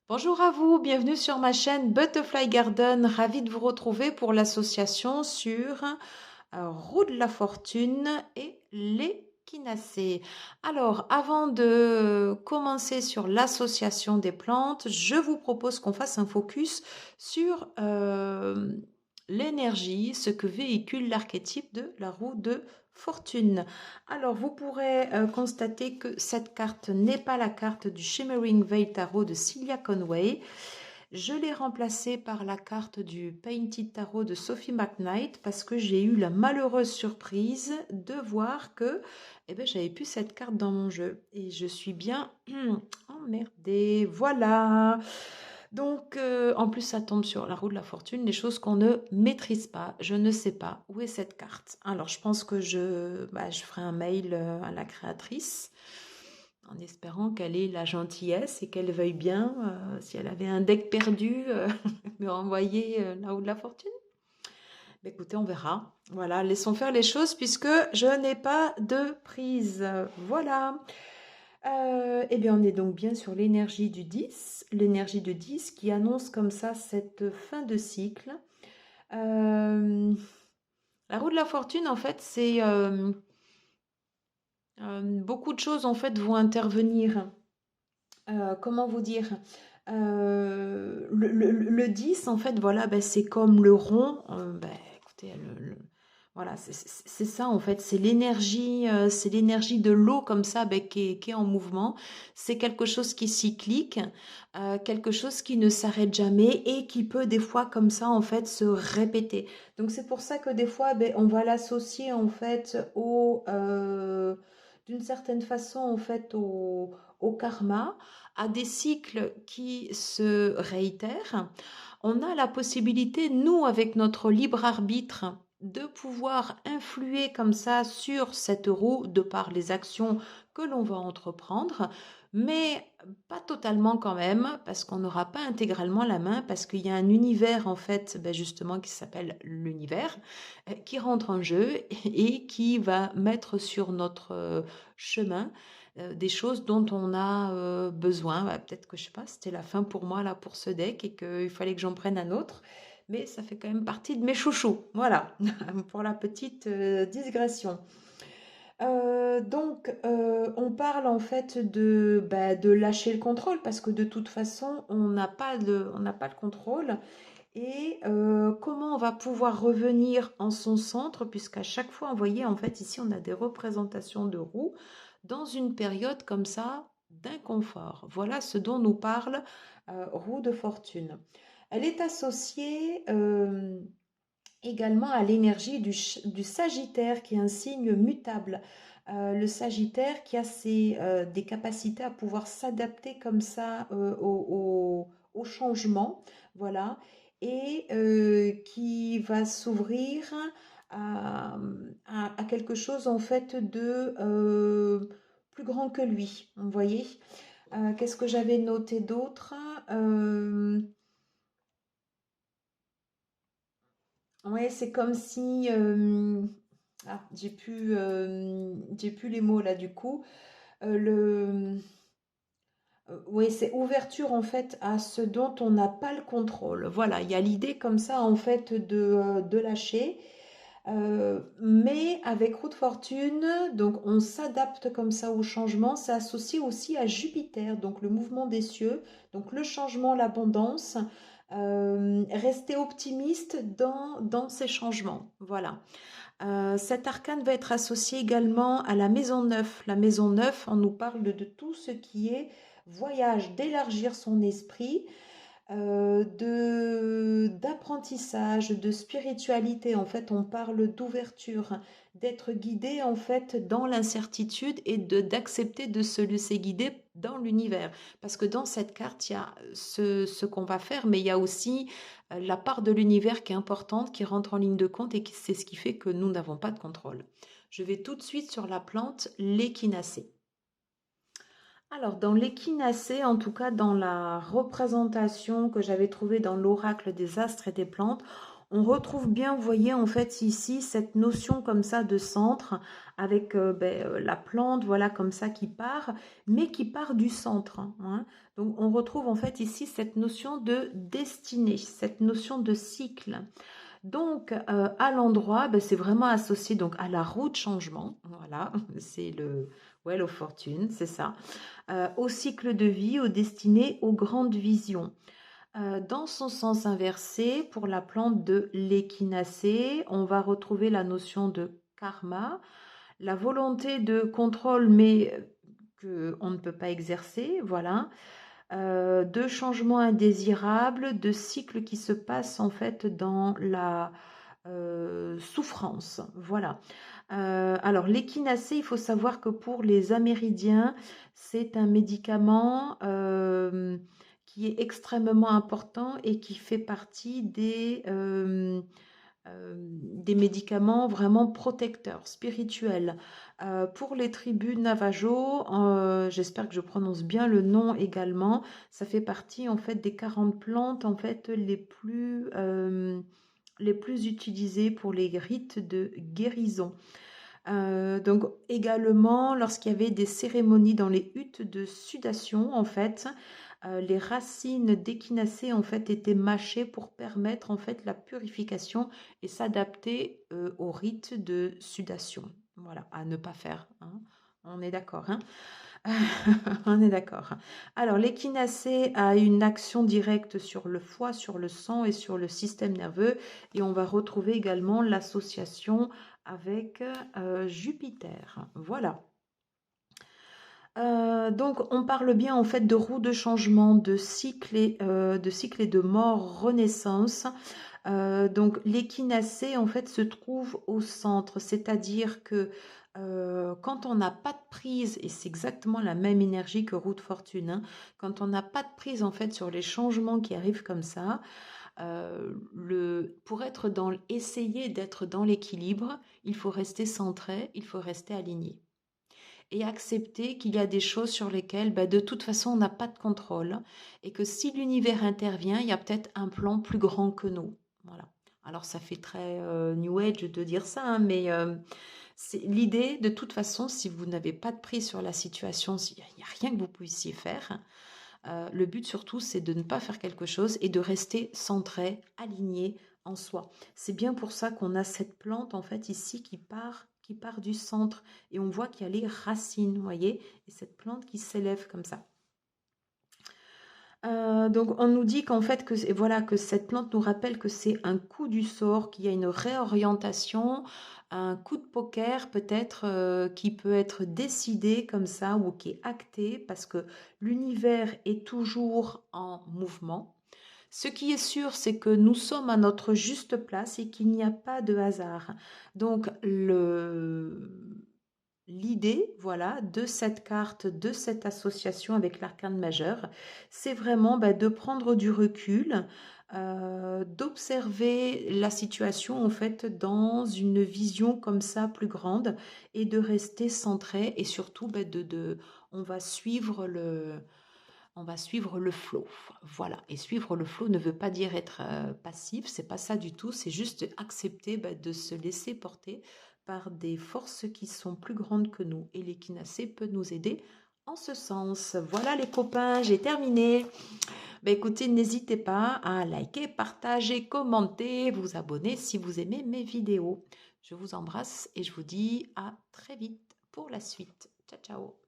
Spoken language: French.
Bonjour à vous, bienvenue sur ma chaîne Butterfly Garden. Ravie de vous retrouver pour l'association sur Roue de la Fortune et l'échinacée. Alors, avant de commencer sur l'association des plantes, je vous propose qu'on fasse un focus sur l'énergie, ce que véhicule l'archétype de la roue de fortune. Alors, vous pourrez constater que cette carte n'est pas la carte du Shimmering Veil Tarot de Celia Conway. Je l'ai remplacée par la carte du Painted Tarot de Sophie McKnight parce que j'ai eu la malheureuse surprise de voir que j'avais plus cette carte dans mon jeu et je suis bien emmerdée. Voilà. Donc, en plus, ça tombe sur la roue de la fortune, des choses qu'on ne maîtrise pas. Je ne sais pas où est cette carte. Alors, je pense que je ferai un mail à la créatrice en espérant qu'elle ait la gentillesse et qu'elle veuille bien, si elle avait un deck perdu, me renvoyer la roue de la fortune. Mais écoutez, on verra. Voilà, laissons faire les choses puisque je n'ai pas de prise. Voilà. Eh bien, on est donc bien sur l'énergie de 10 qui annonce comme ça cette fin de cycle. Euh, la roue de la fortune, en fait, c'est beaucoup de choses en fait vont intervenir. Comment vous dire? Le 10, en fait, voilà, ben, c'est comme le rond. Ben, écoutez, voilà, c'est ça, en fait. C'est l'énergie de l'eau, comme ça, ben, qui est en mouvement. C'est quelque chose qui est cyclique, quelque chose qui ne s'arrête jamais et qui peut, des fois, comme ça, en fait, se répéter. Donc, c'est pour ça que, des fois, ben, on va l'associer, en fait, d'une certaine façon, en fait, au karma, à des cycles qui se réitèrent. On a la possibilité, nous, avec notre libre arbitre, de pouvoir influer comme ça sur cette roue de par les actions que l'on va entreprendre, mais pas totalement quand même, parce qu'on n'aura pas intégralement la main, parce qu'il y a un univers en fait, ben justement, qui s'appelle l'univers, qui rentre en jeu et qui va mettre sur notre chemin des choses dont on a besoin. Bah, peut-être que je sais pas, c'était la fin pour moi là pour ce deck et qu'il fallait que j'en prenne un autre. Mais ça fait quand même partie de mes chouchous. Voilà, pour la petite digression. On parle en fait de lâcher le contrôle parce que de toute façon, on n'a pas le contrôle. Et comment on va pouvoir revenir en son centre, puisqu'à chaque fois, vous voyez, en fait, ici, on a des représentations de roues dans une période comme ça d'inconfort. Voilà ce dont nous parle roue de fortune. Elle est associée également à l'énergie du Sagittaire, qui est un signe mutable. Le Sagittaire qui a des capacités à pouvoir s'adapter comme ça au changement, voilà, et qui va s'ouvrir à, à quelque chose en fait de plus grand que lui, vous voyez. Qu'est-ce que j'avais noté d'autre? Euh, Ouais, c'est comme si j'ai plus les mots là du coup. Le Oui, c'est ouverture en fait à ce dont on n'a pas le contrôle. Voilà, il y a l'idée comme ça en fait de lâcher. Mais avec roue de fortune, donc on s'adapte comme ça au changement. C'est associé aussi à Jupiter, donc le mouvement des cieux, donc le changement, l'abondance. Rester optimiste dans ces changements. Voilà. Cet arcane va être associé également à la maison 9. La maison 9, on nous parle de tout ce qui est voyage, d'élargir son esprit, d'apprentissage, de spiritualité. En fait, on parle d'ouverture, d'être guidé en fait dans l'incertitude et d'accepter de se laisser guider dans l'univers. Parce que dans cette carte, il y a ce qu'on va faire, mais il y a aussi la part de l'univers qui est importante, qui rentre en ligne de compte et c'est ce qui fait que nous n'avons pas de contrôle. Je vais tout de suite sur la plante, l'échinacée. Alors, dans l'échinacée, en tout cas dans la représentation que j'avais trouvée dans l'oracle des astres et des plantes, On retrouve bien, vous voyez, en fait, ici, cette notion comme ça de centre avec la plante, voilà, comme ça qui part, mais qui part du centre, hein. Donc, on retrouve en fait ici cette notion de destinée, cette notion de cycle. Donc, à l'endroit, c'est vraiment associé donc à la roue de changement, voilà, c'est le Wheel of Fortune, c'est ça, au cycle de vie, aux destinées, aux grandes visions. Dans son sens inversé, pour la plante de l'échinacée, on va retrouver la notion de karma, la volonté de contrôle, mais qu'on ne peut pas exercer, voilà, de changements indésirables, de cycles qui se passent en fait dans la souffrance, voilà. Alors l'échinacée, il faut savoir que pour les Amérindiens, c'est un médicament qui est extrêmement important et qui fait partie des médicaments vraiment protecteurs, spirituels. Pour les tribus Navajo, j'espère que je prononce bien le nom également, ça fait partie en fait des 40 plantes en fait les plus utilisées pour les rites de guérison. Donc également, lorsqu'il y avait des cérémonies dans les huttes de sudation, en fait, les racines d'échinacée en fait étaient mâchées pour permettre en fait la purification et s'adapter au rite de sudation. Voilà, à ne pas faire, hein. On est d'accord, hein? On est d'accord. Alors, l'échinacée a une action directe sur le foie, sur le sang et sur le système nerveux. Et on va retrouver également l'association avec Jupiter. Voilà. Donc, on parle bien en fait de roue de changement, de cycle et de mort, renaissance. Donc, l'échinacée en fait se trouve au centre, c'est-à-dire que quand on n'a pas de prise, et c'est exactement la même énergie que roue de fortune, hein, quand on n'a pas de prise en fait sur les changements qui arrivent comme ça, pour essayer d'être dans l'équilibre, il faut rester centré, il faut rester aligné et accepter qu'il y a des choses sur lesquelles, de toute façon, on n'a pas de contrôle et que si l'univers intervient, il y a peut-être un plan plus grand que nous. Voilà. Alors, ça fait très New Age de dire ça, hein, mais c'est l'idée, de toute façon, si vous n'avez pas de prise sur la situation, s'il n'y a rien que vous puissiez faire, le but surtout, c'est de ne pas faire quelque chose et de rester centré, aligné en soi. C'est bien pour ça qu'on a cette plante, en fait, ici, qui part du centre. Et on voit qu'il y a les racines, vous voyez, et cette plante qui s'élève comme ça. Donc on nous dit qu'en fait que cette plante nous rappelle que c'est un coup du sort, qu'il y a une réorientation, un coup de poker peut-être qui peut être décidé comme ça ou qui est acté parce que l'univers est toujours en mouvement. Ce qui est sûr, c'est que nous sommes à notre juste place et qu'il n'y a pas de hasard. Donc l'idée, voilà, de cette carte, de cette association avec l'arcane majeur, c'est vraiment de prendre du recul, d'observer la situation en fait dans une vision comme ça plus grande et de rester centré et surtout on va suivre le flow. Voilà. Et suivre le flow ne veut pas dire être passif, c'est pas ça du tout, c'est juste accepter de se laisser porter par des forces qui sont plus grandes que nous. Et l'échinacée peut nous aider en ce sens. Voilà les copains, j'ai terminé. Écoutez, n'hésitez pas à liker, partager, commenter, vous abonner si vous aimez mes vidéos. Je vous embrasse et je vous dis à très vite pour la suite. Ciao, ciao.